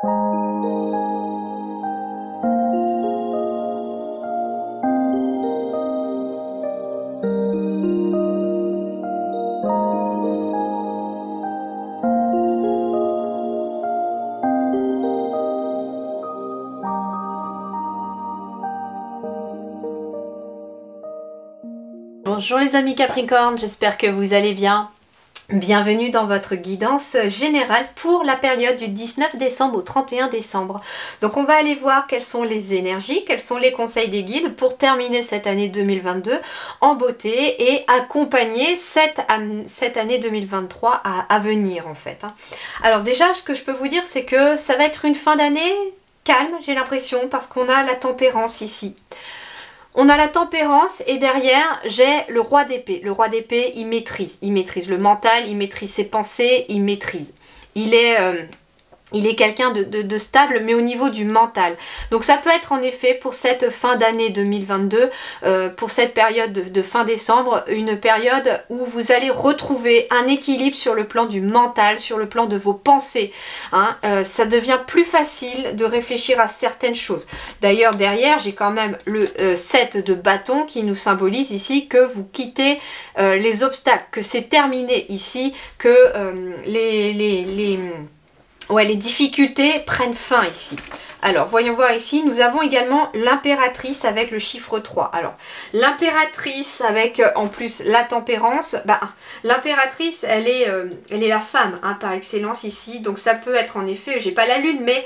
Bonjour les amis Capricorne, j'espère que vous allez bien. Bienvenue dans votre guidance générale pour la période du 19 décembre au 31 décembre. Donc on va aller voir quelles sont les énergies, quels sont les conseils des guides pour terminer cette année 2022 en beauté et accompagner cette année 2023 à venir en fait. Alors déjà ce que je peux vous dire c'est que ça va être une fin d'année calme, j'ai l'impression, parce qu'on a la tempérance ici. On a la tempérance et derrière j'ai le roi d'épée. Le roi d'épée il maîtrise le mental, il maîtrise ses pensées, il maîtrise. Il est quelqu'un de stable mais au niveau du mental. Donc ça peut être en effet pour cette fin d'année 2022, pour cette période de fin décembre, une période où vous allez retrouver un équilibre sur le plan du mental, sur le plan de vos pensées. Ça devient plus facile de réfléchir à certaines choses. D'ailleurs derrière j'ai quand même le 7 de bâton qui nous symbolise ici que vous quittez les obstacles, que c'est terminé ici, que les difficultés prennent fin ici. Alors, voyons voir ici, nous avons également l'impératrice avec le chiffre 3. Alors, l'impératrice avec en plus la tempérance, l'impératrice, elle est la femme par excellence ici. Donc ça peut être en effet, j'ai pas la lune, mais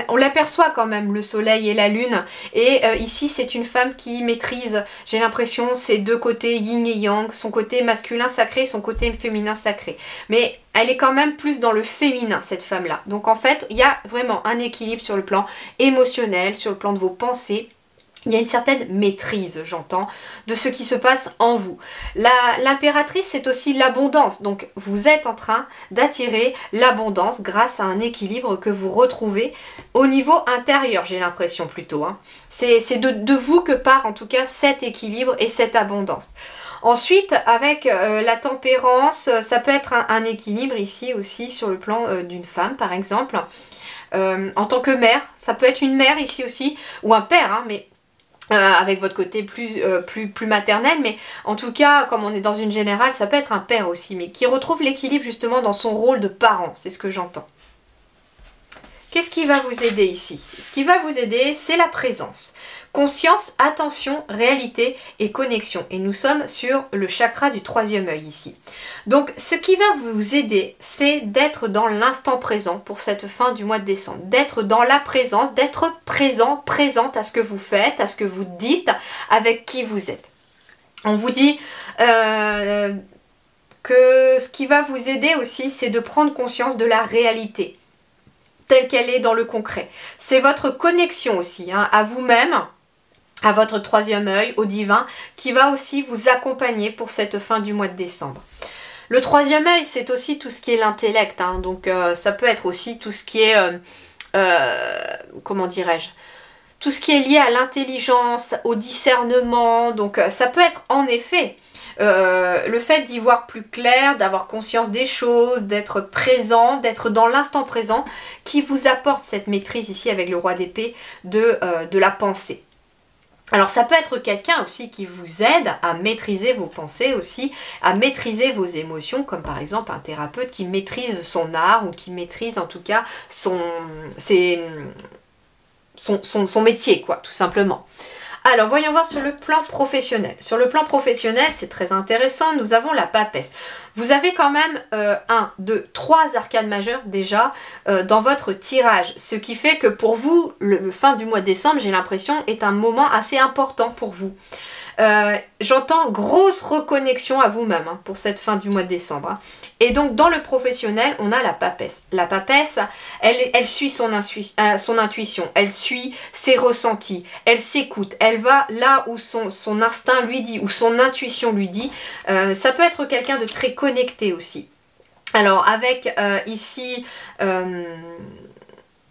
on l'aperçoit quand même, le soleil et la lune. Et ici, c'est une femme qui maîtrise, j'ai l'impression, ses deux côtés yin et yang, son côté masculin sacré, son côté féminin sacré. Mais elle est quand même plus dans le féminin, cette femme-là. Donc en fait, il y a vraiment un équilibre sur le plan émotionnel, sur le plan de vos pensées. Il y a une certaine maîtrise, j'entends, de ce qui se passe en vous. L'impératrice, c'est aussi l'abondance. Donc, vous êtes en train d'attirer l'abondance grâce à un équilibre que vous retrouvez au niveau intérieur, j'ai l'impression plutôt. C'est de vous que part en tout cas cet équilibre et cette abondance. Ensuite, avec la tempérance, ça peut être un équilibre ici aussi sur le plan d'une femme, par exemple. En tant que mère, ça peut être une mère ici aussi, ou un père, mais avec votre côté plus maternel, mais en tout cas, comme on est dans une générale, ça peut être un père aussi, mais qui retrouve l'équilibre justement dans son rôle de parent, c'est ce que j'entends. Qu'est-ce qui va vous aider ici? Ce qui va vous aider, c'est la présence. Conscience, attention, réalité et connexion. Et nous sommes sur le chakra du troisième œil ici. Donc, ce qui va vous aider, c'est d'être dans l'instant présent pour cette fin du mois de décembre. D'être dans la présence, d'être présente à ce que vous faites, à ce que vous dites, avec qui vous êtes. On vous dit que ce qui va vous aider aussi, c'est de prendre conscience de la réalité telle qu'elle est dans le concret. C'est votre connexion aussi à vous-même, à votre troisième œil, au divin, qui va aussi vous accompagner pour cette fin du mois de décembre. Le troisième œil, c'est aussi tout ce qui est l'intellect, donc ça peut être aussi tout ce qui est, comment dirais-je, tout ce qui est lié à l'intelligence, au discernement, donc ça peut être en effet le fait d'y voir plus clair, d'avoir conscience des choses, d'être présent, d'être dans l'instant présent, qui vous apporte cette maîtrise ici avec le roi d'épée de la pensée. Alors ça peut être quelqu'un aussi qui vous aide à maîtriser vos pensées aussi, à maîtriser vos émotions, comme par exemple un thérapeute qui maîtrise son art ou qui maîtrise en tout cas son métier, quoi, tout simplement. Alors, voyons voir sur le plan professionnel. Sur le plan professionnel, c'est très intéressant, nous avons la papesse. Vous avez quand même 1, 2, 3 arcanes majeures déjà dans votre tirage. Ce qui fait que pour vous, le fin du mois de décembre, j'ai l'impression, est un moment assez important pour vous. J'entends grosse reconnexion à vous-même pour cette fin du mois de décembre. Et donc dans le professionnel, on a la papesse. La papesse, elle suit son intuition, elle suit ses ressentis, elle s'écoute, elle va là où son instinct lui dit, où son intuition lui dit. Ça peut être quelqu'un de très connecté aussi. Alors avec ici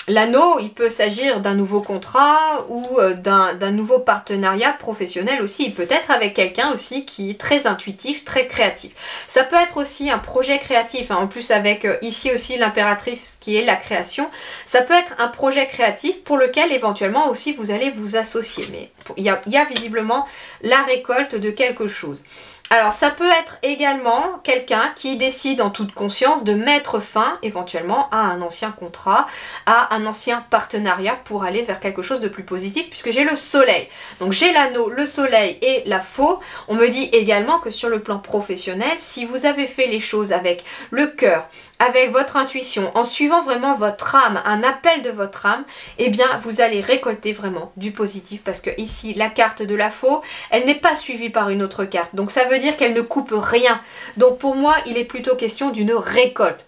l'anneau, il peut s'agir d'un nouveau contrat ou d'un nouveau partenariat professionnel aussi. Peut-être avec quelqu'un aussi qui est très intuitif, très créatif. Ça peut être aussi un projet créatif, hein, en plus avec ici aussi l'impératrice qui est la création. Ça peut être un projet créatif pour lequel éventuellement aussi vous allez vous associer. Mais il y a visiblement la récolte de quelque chose. Alors ça peut être également quelqu'un qui décide en toute conscience de mettre fin éventuellement à un ancien contrat, à un ancien partenariat pour aller vers quelque chose de plus positif puisque j'ai le soleil. Donc j'ai l'anneau, le soleil et la faux. On me dit également que sur le plan professionnel, si vous avez fait les choses avec le cœur, avec votre intuition, en suivant vraiment votre âme, un appel de votre âme, eh bien vous allez récolter vraiment du positif parce que ici la carte de la faux, elle n'est pas suivie par une autre carte. Donc ça veut dire qu'elle ne coupe rien. Donc pour moi, il est plutôt question d'une récolte.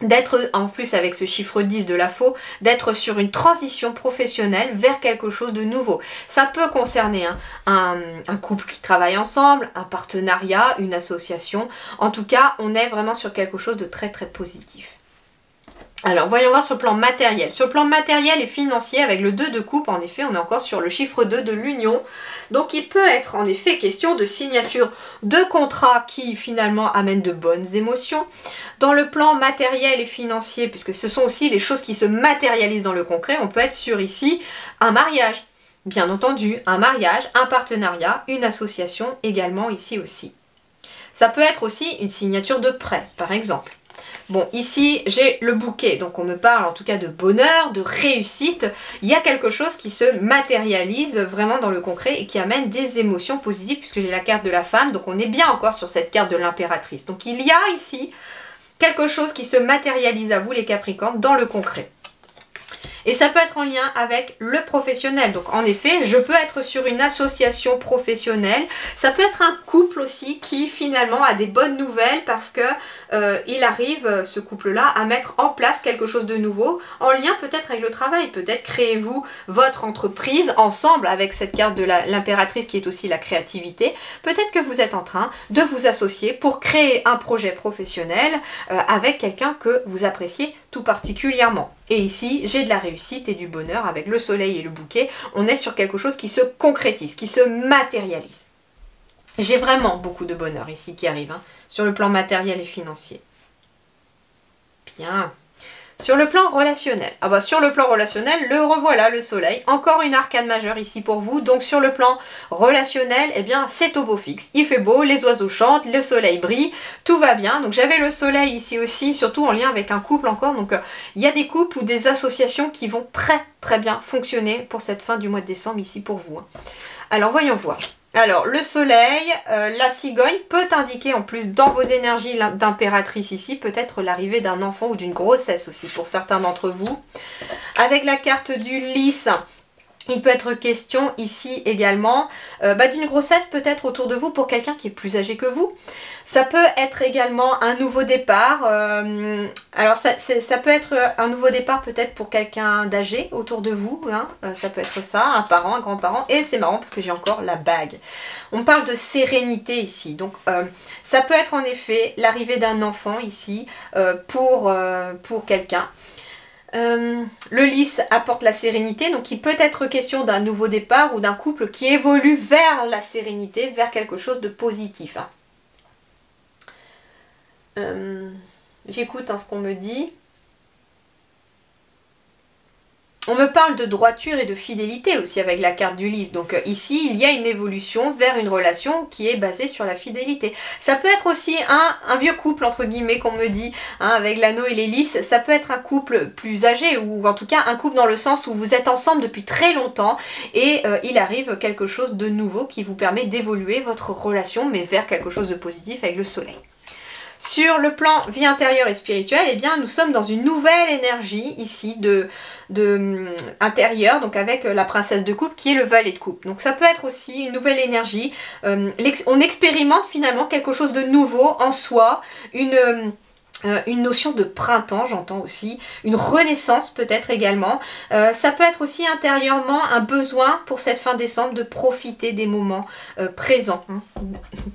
D'être, en plus avec ce chiffre 10 de la faux, d'être sur une transition professionnelle vers quelque chose de nouveau. Ça peut concerner un couple qui travaille ensemble, un partenariat, une association. En tout cas, on est vraiment sur quelque chose de très très positif. Alors, voyons voir sur le plan matériel. Sur le plan matériel et financier, avec le 2 de coupe, en effet, on est encore sur le chiffre 2 de l'union. Donc, il peut être en effet question de signature de contrats qui finalement amènent de bonnes émotions. Dans le plan matériel et financier, puisque ce sont aussi les choses qui se matérialisent dans le concret, on peut être sur ici un mariage. Bien entendu, un mariage, un partenariat, une association également ici aussi. Ça peut être aussi une signature de prêt, par exemple. Bon, ici, j'ai le bouquet, donc on me parle en tout cas de bonheur, de réussite. Il y a quelque chose qui se matérialise vraiment dans le concret et qui amène des émotions positives puisque j'ai la carte de la femme, donc on est bien encore sur cette carte de l'impératrice. Donc il y a ici quelque chose qui se matérialise à vous les Capricornes dans le concret. Et ça peut être en lien avec le professionnel. Donc en effet, je peux être sur une association professionnelle. Ça peut être un couple aussi qui finalement a des bonnes nouvelles parce que il arrive, ce couple-là, à mettre en place quelque chose de nouveau en lien peut-être avec le travail. Peut-être créez-vous votre entreprise ensemble avec cette carte de l'impératrice qui est aussi la créativité. Peut-être que vous êtes en train de vous associer pour créer un projet professionnel avec quelqu'un que vous appréciez tout particulièrement. Et ici, j'ai de la réussite et du bonheur avec le soleil et le bouquet. On est sur quelque chose qui se concrétise, qui se matérialise. J'ai vraiment beaucoup de bonheur ici qui arrive, hein, sur le plan matériel et financier. Bien. Sur le plan relationnel, sur le plan relationnel, le revoilà, le soleil, encore une arcane majeure ici pour vous. Donc sur le plan relationnel, eh bien c'est au beau fixe, il fait beau, les oiseaux chantent, le soleil brille, tout va bien. Donc j'avais le soleil ici aussi, surtout en lien avec un couple encore. Donc il y a des couples ou des associations qui vont très très bien fonctionner pour cette fin du mois de décembre ici pour vous, hein. Alors voyons voir. Alors, le soleil, la cigogne peut indiquer en plus dans vos énergies d'impératrice ici, peut-être l'arrivée d'un enfant ou d'une grossesse aussi pour certains d'entre vous. Avec la carte du lys, il peut être question ici également d'une grossesse peut-être autour de vous pour quelqu'un qui est plus âgé que vous. Ça peut être également un nouveau départ. Alors ça peut être un nouveau départ peut-être pour quelqu'un d'âgé autour de vous, hein. Ça peut être ça, un parent, un grand-parent. Et c'est marrant parce que j'ai encore la bague. On parle de sérénité ici. Donc ça peut être en effet l'arrivée d'un enfant ici pour quelqu'un. Le lys apporte la sérénité, donc il peut être question d'un nouveau départ ou d'un couple qui évolue vers la sérénité, vers quelque chose de positif, hein. J'écoute ce qu'on me dit. On me parle de droiture et de fidélité aussi avec la carte du lys. Donc ici, il y a une évolution vers une relation qui est basée sur la fidélité. Ça peut être aussi un vieux couple, entre guillemets, qu'on me dit, hein, avec l'anneau et les lys. Ça peut être un couple plus âgé ou en tout cas un couple dans le sens où vous êtes ensemble depuis très longtemps et il arrive quelque chose de nouveau qui vous permet d'évoluer votre relation mais vers quelque chose de positif avec le soleil. Sur le plan vie intérieure et spirituelle, eh bien, nous sommes dans une nouvelle énergie ici intérieure, donc avec la princesse de coupe qui est le valet de coupe. Donc ça peut être aussi une nouvelle énergie. On expérimente finalement quelque chose de nouveau en soi, une notion de printemps, j'entends aussi, une renaissance peut-être également. Ça peut être aussi intérieurement un besoin pour cette fin décembre de profiter des moments présents.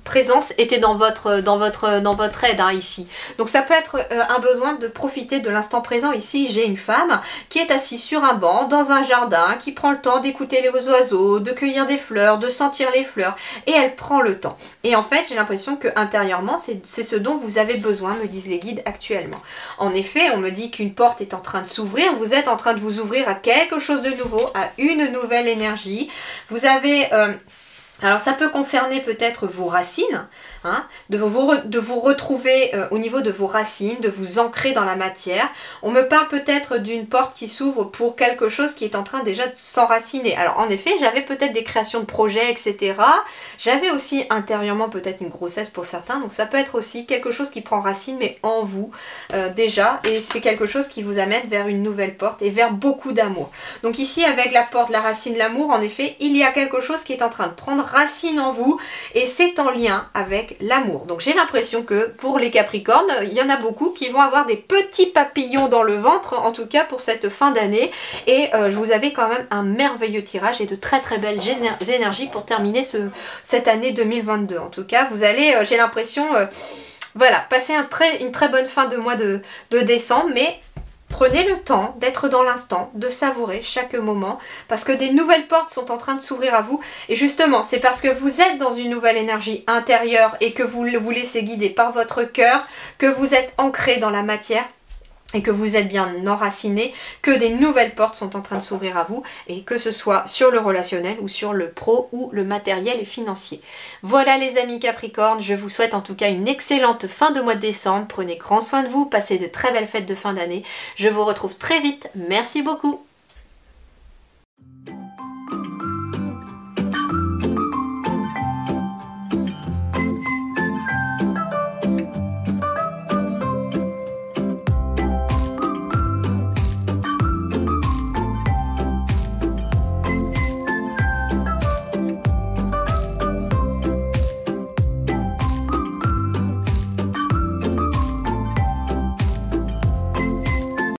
Présence était dans votre aide hein, ici. Donc ça peut être un besoin de profiter de l'instant présent. Ici, j'ai une femme qui est assise sur un banc, dans un jardin, qui prend le temps d'écouter les oiseaux, de cueillir des fleurs, de sentir les fleurs, et elle prend le temps. Et en fait, j'ai l'impression que intérieurement, c'est ce dont vous avez besoin, me disent les guides actuellement. En effet, on me dit qu'une porte est en train de s'ouvrir, vous êtes en train de vous ouvrir à quelque chose de nouveau, à une nouvelle énergie. Vous avez... alors ça peut concerner peut-être vos racines, hein, de vous retrouver au niveau de vos racines, de vous ancrer dans la matière. On me parle peut-être d'une porte qui s'ouvre pour quelque chose qui est en train déjà de s'enraciner. Alors en effet, j'avais peut-être des créations de projets, etc. J'avais aussi intérieurement peut-être une grossesse pour certains, donc ça peut être aussi quelque chose qui prend racine, mais en vous déjà, et c'est quelque chose qui vous amène vers une nouvelle porte et vers beaucoup d'amour. Donc ici, avec la porte, la racine, l'amour, en effet, il y a quelque chose qui est en train de prendre racine en vous et c'est en lien avec l'amour. Donc j'ai l'impression que pour les Capricornes, il y en a beaucoup qui vont avoir des petits papillons dans le ventre, en tout cas pour cette fin d'année. Et vous avez quand même un merveilleux tirage et de très très belles énergies pour terminer cette année 2022. En tout cas, vous allez, j'ai l'impression, voilà, passer une très bonne fin de mois de décembre, mais prenez le temps d'être dans l'instant, de savourer chaque moment, parce que des nouvelles portes sont en train de s'ouvrir à vous. Et justement, c'est parce que vous êtes dans une nouvelle énergie intérieure et que vous vous laissez guider par votre cœur, que vous êtes ancré dans la matière et que vous êtes bien enraciné, que des nouvelles portes sont en train de s'ouvrir à vous, et que ce soit sur le relationnel ou sur le pro ou le matériel et financier. Voilà les amis Capricorne, je vous souhaite en tout cas une excellente fin de mois de décembre, prenez grand soin de vous, passez de très belles fêtes de fin d'année, je vous retrouve très vite, merci beaucoup.